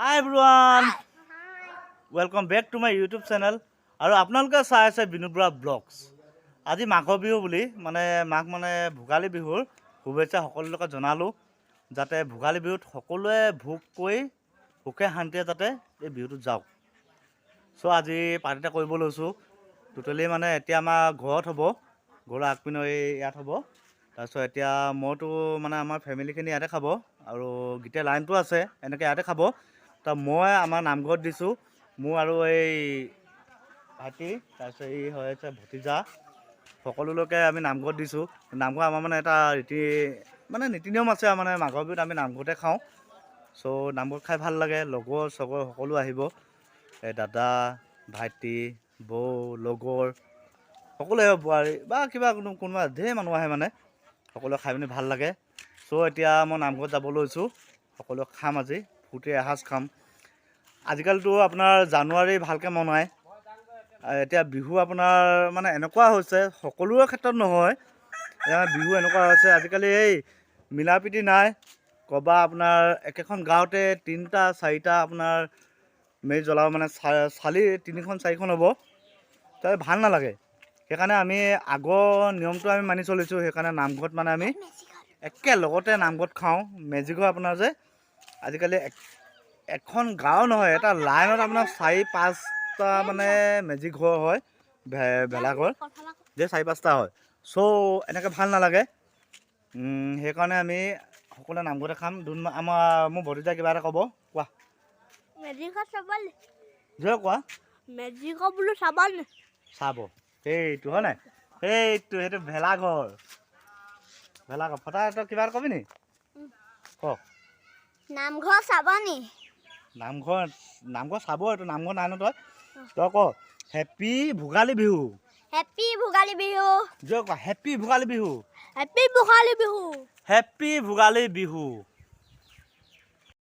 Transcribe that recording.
Hi everyone, welcome back to my YouTube channel. আৰু আপোনালোকে চাই আছে বিনোদ বৰা ব্লগছ। আজি মাঘৰ বিহু বুলি মাঘ ভোগালী বিহুৰ শুভেচ্ছা সকলোকে জনালোঁ, যাতে ভোগালী বিহুত সকলোৱে ভোগ কৰি সুখে শান্তিৰে যাতে এই বিহুটো যাওক। চ' আজি পাৰ্টি এটা কৰিব লৈছোঁ। টোটেলি এতিয়া আমাৰ ঘৰত হ'ব, ঘৰৰ আগপিনৰ ইয়াত হ'ব। তাৰপিছত এতিয়া মইতো আমাৰ ফেমিলিখিনি ইয়াতে খাব, আৰু গোটেই লাইনটো আছে এনেকৈ ইয়াতে খাব। মই আমাৰ নামঘৰত দিছোঁ, মোৰ আৰু এই ভাইটি, তাৰপিছত এই হৈছে ভতিজা, সকলোলৈকে আমি নামঘৰত দিছোঁ। নামঘৰ আমাৰ এটা নীতি নিয়ম আছে, মাঘৰ বিহুত আমি নামঘৰতে খাওঁ। চ' নামঘৰত খাই ভাল লাগে, লগৰ চগৰ সকলো আহিব, এই দাদা, ভাইটি, বৌ, লগৰ সকলো আহিব, বোৱাৰী বা কিবা কোনোবা ঢেৰ মানুহ আহে, সকলোৱে খাই পিনি ভাল লাগে। চ' এতিয়া মই নামঘৰত যাব লৈছোঁ, সকলোৱে খাম আজি, ফূৰ্তি এসাঁজ খাম। আজিকালিতো আপোনাৰ জানুৱাৰী ভালকৈ মনায়, এতিয়া বিহু আপোনাৰ এনেকুৱা হৈছে, সকলোৰে ক্ষেত্ৰত নহয়, বিহু এনেকুৱা হৈছে আজিকালি এই মিলা প্ৰীতি নাই। ক'ৰবাত আপোনাৰ একেখন গাঁৱতে 3টা 4টা আপোনাৰ মেজি জ্বলাব, চালি 3খন 4খন হ'ব, তাই ভাল নালাগে। সেইকাৰণে আমি আগৰ নিয়মটো আমি মানি চলিছোঁ। সেইকাৰণে নামঘৰত আমি একেলগতে নামঘৰত খাওঁ। মেজিঘৰ আপোনাৰ যে আজিকালি এখন গাঁও নহয়, এটা লাইনত আপোনাৰ 4-5টা মেজি ঘৰ হয়, ভেলাঘৰ যে 4-5টা হয়। চ' এনেকৈ ভাল নালাগে। সেইকাৰণে আমি সকলোৱে নামঘৰতে খাম। মোৰ ভতিজা কিবা এটা ক'ব, কোৱা। মেজিঘৰ চাবলে জয় কোৱা। মেজিঘৰ বোলো চাবলে চাব, সেইটো হয় নাই, সেইটো ভেলাঘৰ ফটা কিবা এটা কবি নি, কওক। নামঘৰ চাবনি, নামঘৰ চাব, এইটো নামঘৰ নাই ন, তই ক হেপী ভোগালী বিহু। হেপী ভোগালী বিহু, জয় কোৱা, happy Bhogali Bihu, happy Bhogali Bihu, happy Bhogali Bihu.